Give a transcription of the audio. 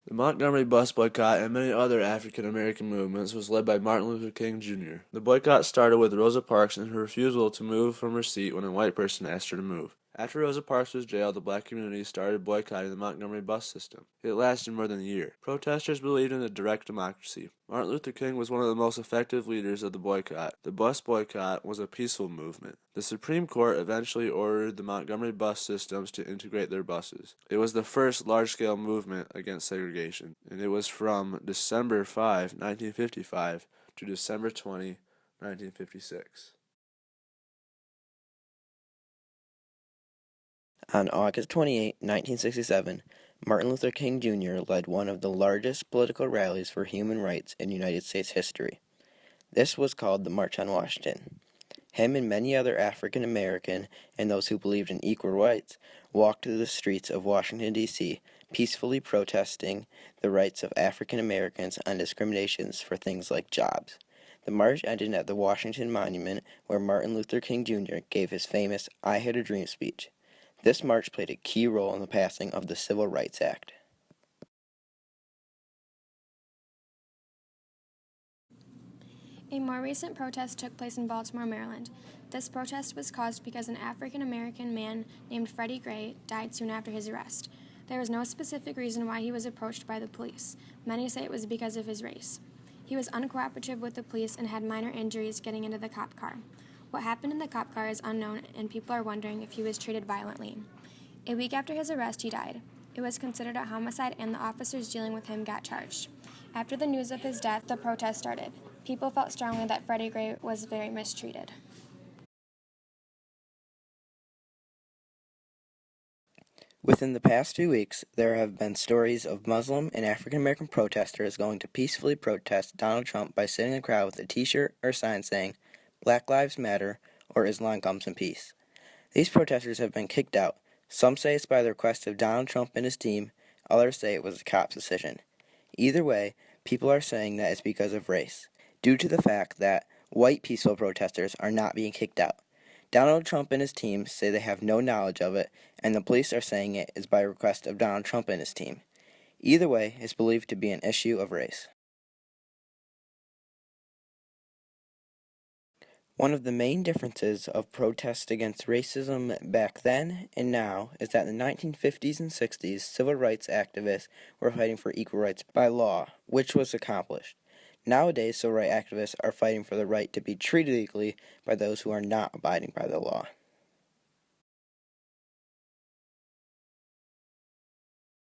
The Montgomery bus boycott and many other African American movements was led by Martin Luther King Jr. The boycott started with Rosa Parks and her refusal to move from her seat when a white person asked her to move. After Rosa Parks was jailed, the black community started boycotting the Montgomery bus system. It lasted more than a year. Protesters believed in a direct democracy. Martin Luther King was one of the most effective leaders of the boycott. The bus boycott was a peaceful movement. The Supreme Court eventually ordered the Montgomery bus systems to integrate their buses. It was the first large-scale movement against segregation, and it was from December 5, 1955 to December 20, 1956. On August 28, 1967, Martin Luther King Jr. led one of the largest political rallies for human rights in United States history. This was called the March on Washington. Him and many other African American and those who believed in equal rights walked through the streets of Washington, D.C., peacefully protesting the rights of African Americans on discriminations for things like jobs. The march ended at the Washington Monument, where Martin Luther King Jr. gave his famous I Had a Dream speech. This march played a key role in the passing of the Civil Rights Act. A more recent protest took place in Baltimore, Maryland. This protest was caused because an African American man named Freddie Gray died soon after his arrest. There was no specific reason why he was approached by the police. Many say it was because of his race. He was uncooperative with the police and had minor injuries getting into the cop car. What happened in the cop car is unknown, and people are wondering if he was treated violently. A week after his arrest, he died. It was considered a homicide, and the officers dealing with him got charged. After the news of his death, the protest started. People felt strongly that Freddie Gray was very mistreated. Within the past few weeks, there have been stories of Muslim and African American protesters going to peacefully protest Donald Trump by sitting in the crowd with a t-shirt or sign saying, "Black Lives Matter" or "Islam comes in peace." These protesters have been kicked out. Some say it's by the request of Donald Trump and his team, others say it was a cop's decision. Either way, people are saying that it's because of race, due to the fact that white peaceful protesters are not being kicked out. Donald Trump and his team say they have no knowledge of it, and the police are saying it is by request of Donald Trump and his team. Either way, it's believed to be an issue of race. One of the main differences of protests against racism back then and now is that in the 1950s and 60s, civil rights activists were fighting for equal rights by law, which was accomplished. Nowadays, civil rights activists are fighting for the right to be treated equally by those who are not abiding by the law.